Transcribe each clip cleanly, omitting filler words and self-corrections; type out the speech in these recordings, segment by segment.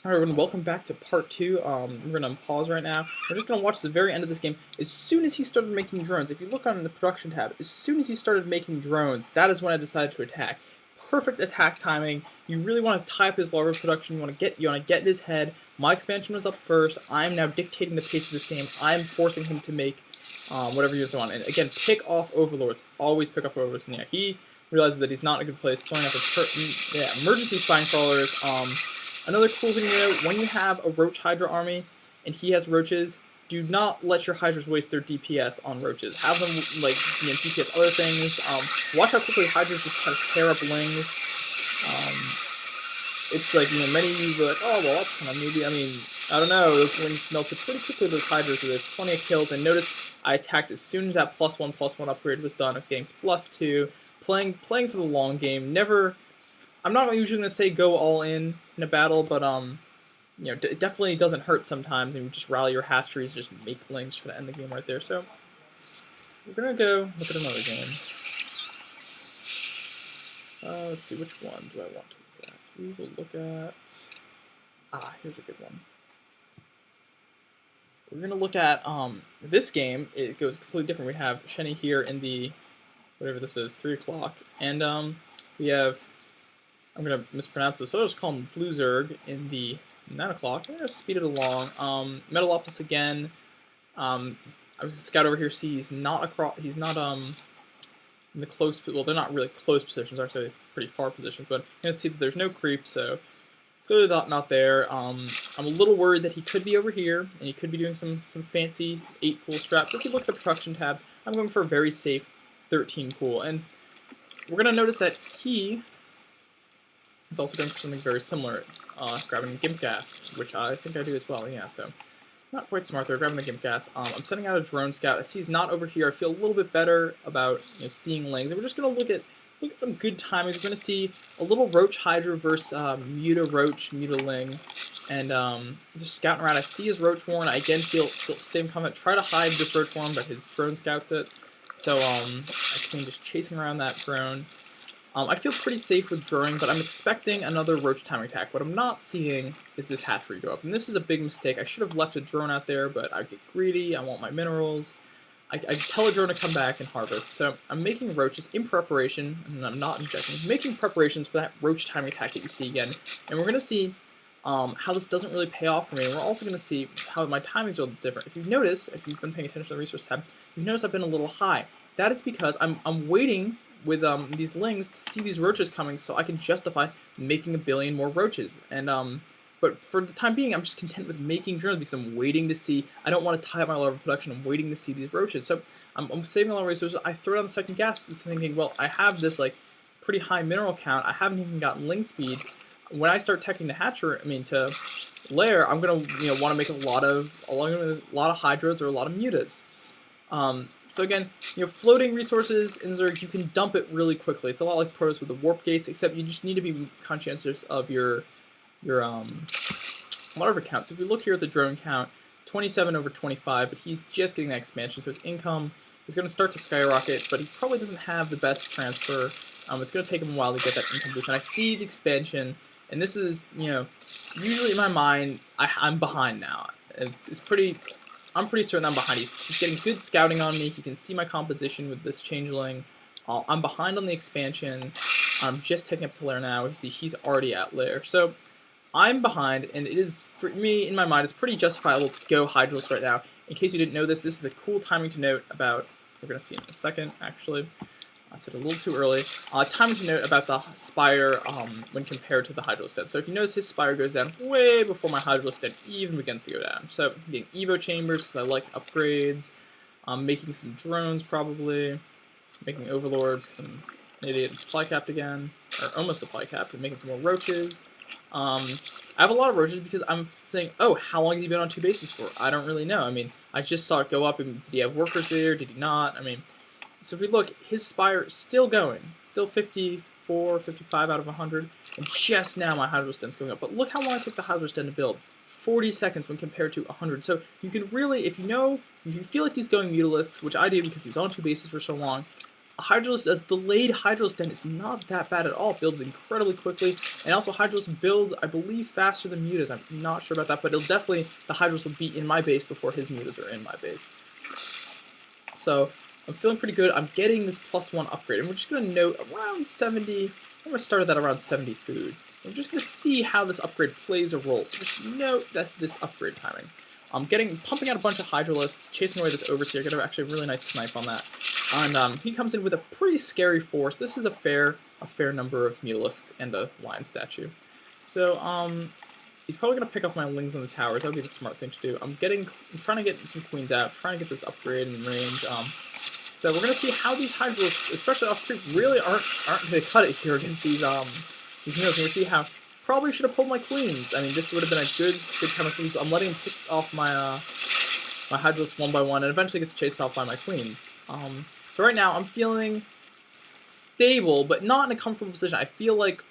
Alright everyone, welcome back to part 2. We're going to pause right now. We're just going to watch the very end of this game. As soon as he started making drones, if you look on the production tab, as soon as he started making drones, that is when I decided to attack. Perfect attack timing. You really want to tie up his larva production. You want to get in his head. My expansion was up first. I'm now dictating the pace of this game. I'm forcing him to make whatever he wants. And again, pick off overlords. Always pick off overlords. And yeah, he realizes that he's not in a good place. Throwing out the emergency spine crawlers. Another cool thing to note, when you have a Roach Hydra army and he has roaches, do not let your Hydras waste their DPS on roaches. Have them, like, DPS other things. Watch how quickly Hydras just kind of tear up lings. It's like, many of you are like, oh, well, that's kind of maybe, I don't know, those lings melted pretty quickly, those Hydras, so there's plenty of kills. And notice I attacked as soon as that +1/+1 upgrade was done. I was getting +2, playing for the long game, never... I'm not usually going to say go all in a battle, but it definitely doesn't hurt sometimes, and you just rally your hatcheries, just make lings, try to end the game right there. So we're going to go look at another game. Let's see, which one do I want to look at? We will look at... here's a good one. We're going to look at this game. It goes completely different. We have Shenny here in the, whatever this is, 3 o'clock, and we have... I'm going to mispronounce this, so I'll just call him Blue Zerg in the 9 o'clock. I'm going to speed it along. Metalopolis again. I was going to scout over here, see he's not in the close, well, they're not really close positions, they're actually pretty far positions, but I'm going to see that there's no creep, so clearly not there. I'm a little worried that he could be over here, and he could be doing some fancy 8 pool strat, but if you look at the production tabs, I'm going for a very safe 13 pool, and we're going to notice that he... He's also going for something very similar, grabbing Gimp Gas, which I think I do as well, yeah, so not quite smart there, grabbing the Gimp Gas. I'm sending out a drone scout. I see he's not over here. I feel a little bit better about seeing lings, and we're just going to look at some good timings. We're going to see a little Roach Hydra versus Muta Roach, Muta Ling, and just scouting around. I see his Roach Warren. I again feel same comment. Try to hide this Roach Warren, but his drone scouts it. So I can just chasing around that drone. I feel pretty safe with drawing, but I'm expecting another roach timing attack. What I'm not seeing is this hatchery go up, and this is a big mistake. I should have left a drone out there, but I get greedy, I want my minerals. I tell a drone to come back and harvest, so I'm making roaches in preparation, and I'm not injecting, making preparations for that roach timing attack that you see again, and we're going to see how this doesn't really pay off for me, and we're also going to see how my timings are a little different. If you've noticed, if you've been paying attention to the resource tab, you've noticed I've been a little high. That is because I'm waiting with these lings to see these roaches coming so I can justify making 1 billion more roaches. And but for the time being, I'm just content with making drones because I'm waiting to see. I don't want to tie up my larva production. I'm waiting to see these roaches. So I'm saving a lot of resources. I throw down the second gas thinking, well, I have this like pretty high mineral count. I haven't even gotten ling speed. When I start teching to to lair, I'm gonna want to make a lot of hydras or a lot of mutas. So again, floating resources in Zerg, you can dump it really quickly. It's a lot like Protoss with the warp gates, except you just need to be conscientious of your larva count. So if you look here at the drone count, 27 over 25, but he's just getting that expansion, so his income is going to start to skyrocket, but he probably doesn't have the best transfer. It's going to take him a while to get that income boost. And I see the expansion, and this is, usually in my mind, I'm behind now. I'm pretty certain I'm behind. He's getting good scouting on me. He can see my composition with this changeling. I'm behind on the expansion. I'm just taking up to lair now. You see, he's already at lair. So I'm behind, and it is, for me, in my mind, it's pretty justifiable to go Hydros right now. In case you didn't know this is a cool timing to note about, we're going to see in a second, actually. I said a little too early. Timing to note about the Spire when compared to the Hydrostat. So if you notice, his Spire goes down way before my Hydrostat even begins to go down. So I'm getting Evo Chambers because I like upgrades. I'm making some drones probably. Making Overlords because I'm an idiot and supply capped again. Or almost supply capped. I'm making some more roaches. I have a lot of roaches because I'm saying, oh, how long has he been on 2 bases for? I don't really know. I just saw it go up, and did he have workers there? Did he not? So if we look, his Spire is still going, still 54, 55 out of 100, and just now my Hydrosten's going up. But look how long it takes a Hydrosten to build, 40 seconds when compared to 100. So you can really, if you feel like he's going Mutalisks, which I did because he was on 2 bases for so long, a delayed Hydralis Den is not that bad at all. It builds incredibly quickly, and also Hydralis build, I believe, faster than Mutas. I'm not sure about that, but it'll definitely, the Hydralis will be in my base before his Mutas are in my base. So I'm feeling pretty good. I'm getting this +1 upgrade, and we're just going to note around 70. I'm going to start at around 70 food. I'm just going to see how this upgrade plays a role. So just note that this upgrade timing. I'm pumping out a bunch of Hydralisks, chasing away this Overseer. Get actually a really nice snipe on that. And he comes in with a pretty scary force. This is a fair number of Mutalisks and a Lion statue. So he's probably going to pick off my Lings on the towers. That would be the smart thing to do. I'm trying to get some Queens out, trying to get this upgrade in range. So we're going to see how these Hydralisks, especially off creep, really aren't going to cut it here against these Mutas. We're going to see how. Probably should have pulled my Queens. I mean, this would have been a good kind of Queens. I'm letting him pick off my my Hydralisk one by one, and eventually gets chased off by my Queens. So right now I'm feeling stable, but not in a comfortable position. I feel like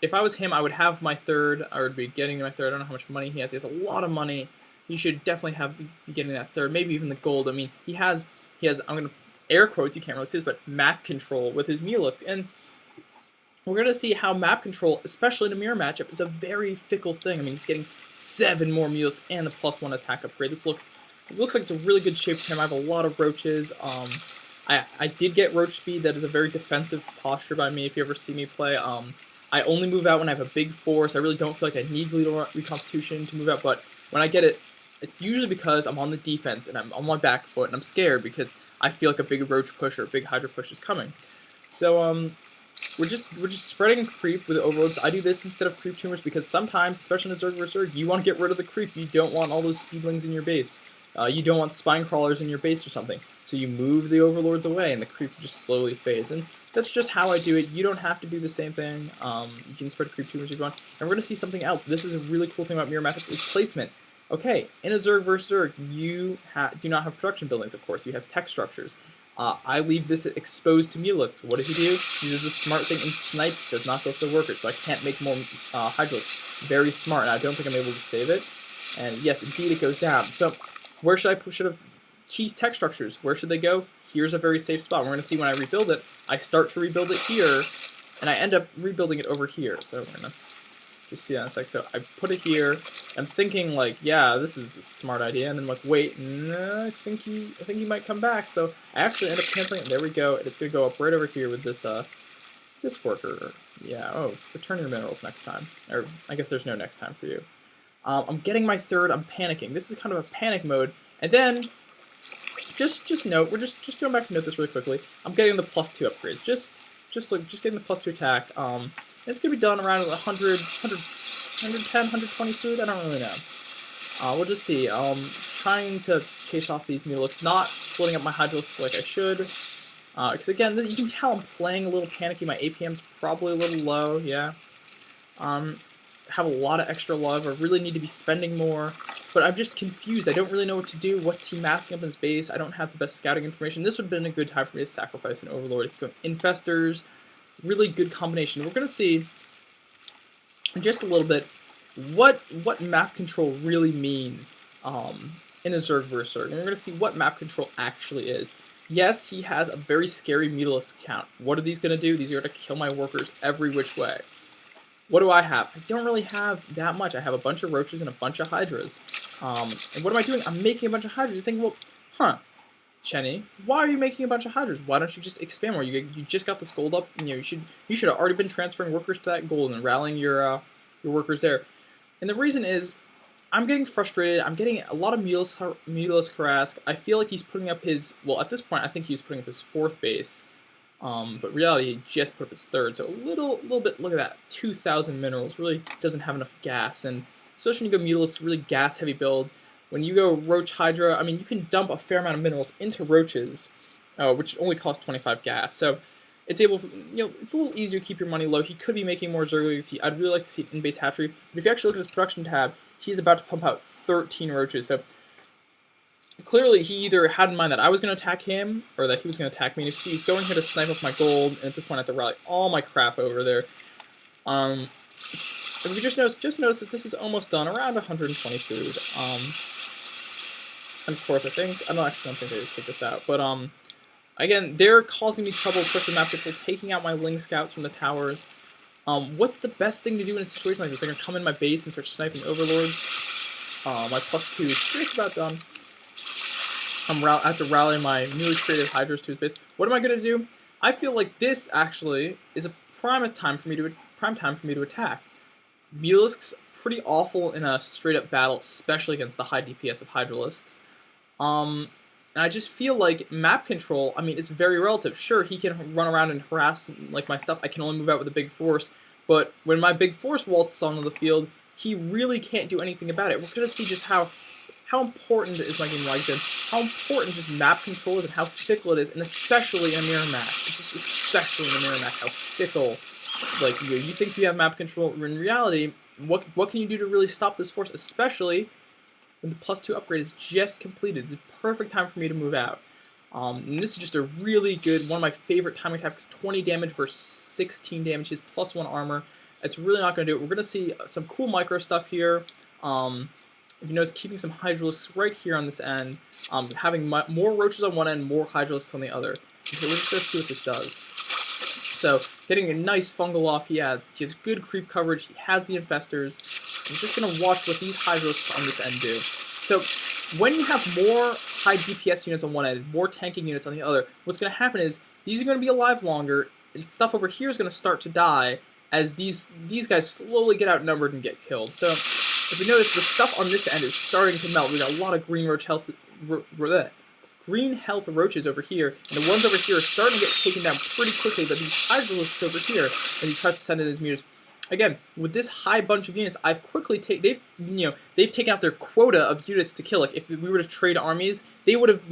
if I was him, I would have my third, or would be getting my third. I don't know how much money he has. He has a lot of money. He should definitely be getting that third, maybe even the gold. I mean, he has. I'm gonna air quotes. You can't really see this, but map control with his Mutalisk, and we're going to see how map control, especially in a mirror matchup, is a very fickle thing. I mean, he's getting 7 more Mules and the +1 attack upgrade. It looks like it's a really good shape for him. I have a lot of Roaches. I did get Roach speed. That is a very defensive posture by me if you ever see me play. I only move out when I have a big force. I really don't feel like I need lethal reconstitution to move out, but when I get it, it's usually because I'm on the defense and I'm on my back foot and I'm scared because I feel like a big Roach push or a big Hydra push is coming. So, we're just spreading creep with the overloads. I do this instead of creep tumors because sometimes, especially in a Zerg vs Zerg, you want to get rid of the creep. You don't want all those speedlings in your base. You don't want spine crawlers in your base or something. So you move the overlords away and the creep just slowly fades. And that's just how I do it. You don't have to do the same thing. You can spread creep tumors if you want. And we're going to see something else. This is a really cool thing about mirror matchups is placement. Okay, in a Zerg vs Zerg, you do not have production buildings, of course. You have tech structures. I leave this exposed to Mutalisks. What does he do? He does the smart thing and snipes, does not go for the workers, so I can't make more Hydralisks. Very smart, and I don't think I'm able to save it. And yes, indeed it goes down. So, where should I push it? Key tech structures, where should they go? Here's a very safe spot. We're going to see when I rebuild it. I start to rebuild it here, and I end up rebuilding it over here. So, we're going to just see that in a sec. So I put it here. I'm thinking like, yeah, this is a smart idea, and then like, wait, no, I think he might come back. So I actually end up canceling it. There we go. And it's gonna go up right over here with this this worker. Yeah. Oh, return your minerals next time. Or I guess there's no next time for you. I'm getting my third. I'm panicking. This is kind of a panic mode. And then just note, we're just going back to note this really quickly. I'm getting the +2 upgrades. Just getting the +2 attack. It's going to be done around 100, 110, 120 food. I don't really know. We'll just see. Trying to chase off these Mutalisks, not splitting up my Hydralisks like I should. Because again, you can tell I'm playing a little panicky. My APM's probably a little low, yeah. Have a lot of extra love. I really need to be spending more. But I'm just confused. I don't really know what to do. What's he massing up in space? I don't have the best scouting information. This would have been a good time for me to sacrifice an Overlord. He's going Infestors. Really good combination. We're going to see in just a little bit what map control really means in a Zerg vs Zerg. And we're going to see what map control actually is. Yes, he has a very scary Mutalisk count. What are these going to do? These are going to kill my workers every which way. What do I have? I don't really have that much. I have a bunch of Roaches and a bunch of Hydras. And what am I doing? I'm making a bunch of Hydras. You think, well, Chenny, why are you making a bunch of Hydras? Why don't you just expand more? You just got this gold up. You should have already been transferring workers to that gold and rallying your workers there. And the reason is, I'm getting frustrated. I'm getting a lot of Mutalisk harass. I feel like he's putting up his, well, at this point, I think he's putting up his 4th base. But in reality, he just put up his 3rd. So a little bit, look at that, 2,000 minerals. Really doesn't have enough gas. And especially when you go Mutalisk, really gas-heavy build. When you go Roach Hydra, I mean, you can dump a fair amount of minerals into Roaches, which only cost 25 gas. So it's able, it's a little easier to keep your money low. He could be making more Zerglings. I'd really like to see an in-base hatchery. But if you actually look at his production tab, he's about to pump out 13 Roaches. So clearly, he either had in mind that I was going to attack him, or that he was going to attack me. And if he's going here to snipe off my gold, and at this point I have to rally all my crap over there. If you just notice that this is almost done, around 120 food. And of course, I don't think they take this out, but Again, they're causing me trouble, especially map control, taking out my Ling Scouts from the towers. What's the best thing to do in a situation like this? They're going to come in my base and start sniping overlords. My +2 is just about done. I have to rally my newly created Hydras to his base. What am I going to do? I feel like this actually is a prime time for me to attack. Mutalisks pretty awful in a straight up battle, especially against the high DPS of Hydralisks. And I just feel like map control, I mean, it's very relative. Sure, he can run around and harass like my stuff. I can only move out with a big force. But when my big force waltzes onto the field, he really can't do anything about it. We're going to see just how important is my game like this, how important just map control is and how fickle it is, and especially in a mirror match. It's just especially in a mirror match how fickle. Like, you think you have map control, in reality, what can you do to really stop this force, especially when the +2 upgrade is just completed. It's a perfect time for me to move out. And this is just a really good, one of my favorite timing attacks, 20 damage versus 16 damage, his +1 armor. It's really not going to do it. We're going to see some cool micro stuff here. If you notice, keeping some Hydralisks right here on this end, having more Roaches on one end, more Hydralisks on the other. Okay, we're just going to see what this does. So, getting a nice fungal off, he has good creep coverage, he has the Infestors. I'm just going to watch what these Hydralisks on this end do. So, when you have more high DPS units on one end, more tanking units on the other, what's going to happen is, these are going to be alive longer, and stuff over here is going to start to die, as these guys slowly get outnumbered and get killed. So, if you notice, the stuff on this end is starting to melt. We got a lot of green health roaches over here, and the ones over here are starting to get taken down pretty quickly. But these Hydralisks over here, as he tries to send in his mutas, again with this high bunch of units, I've quickly they've taken out their quota of units to kill. Like if we were to trade armies, they would have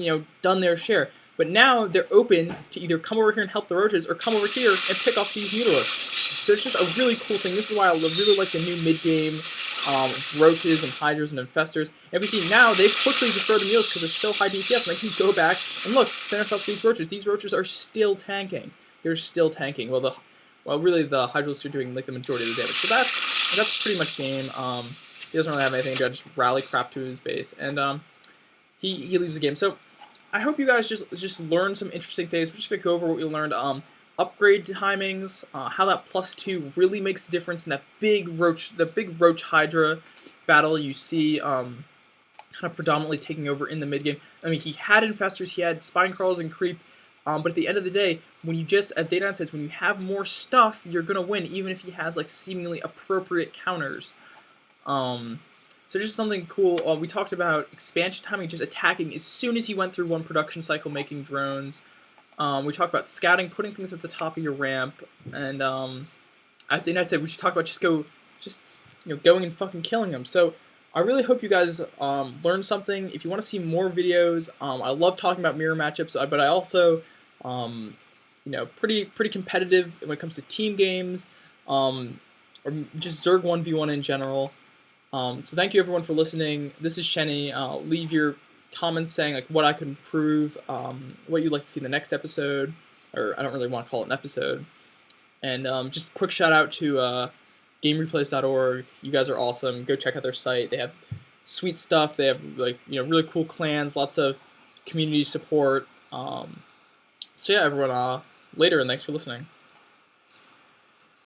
done their share. But now they're open to either come over here and help the roaches, or come over here and pick off these Mutalisks. So it's just a really cool thing. This is why I really like the new mid-game roaches and hydras and infestors. And if you see now, they've quickly destroyed the Mutalisks because they're so high DPS, and they can go back and look, finish off these roaches. These roaches are still tanking. They're still tanking. Well, really the Hydralisks are doing like the majority of the damage. So that's pretty much game. He doesn't really have anything to do. Just rally crap to his base, and he leaves the game. So I hope you guys just learned some interesting things. We're just gonna go over what we learned. Upgrade timings, how that +2 really makes the difference in that big roach Hydra battle you see kind of predominantly taking over in the mid game. I mean, he had Infestors, he had Spine Crawlers and Creep, but at the end of the day, when you just, as Dayton says, when you have more stuff, you're gonna win, even if he has like seemingly appropriate counters. So just something cool. We talked about expansion timing, just attacking as soon as he went through one production cycle, making drones. We talked about scouting, putting things at the top of your ramp, and as Dana said, we should talk about going and fucking killing them. So I really hope you guys learned something. If you want to see more videos, I love talking about mirror matchups, but I also pretty competitive when it comes to team games, or just Zerg 1v1 in general. So thank you everyone for listening. This is Shenny. Leave your comments saying like what I could improve, what you'd like to see in the next episode, or I don't really want to call it an episode. And just a quick shout out to GameReplays.org. You guys are awesome. Go check out their site. They have sweet stuff. They have like really cool clans, lots of community support. So yeah, everyone, later, and thanks for listening.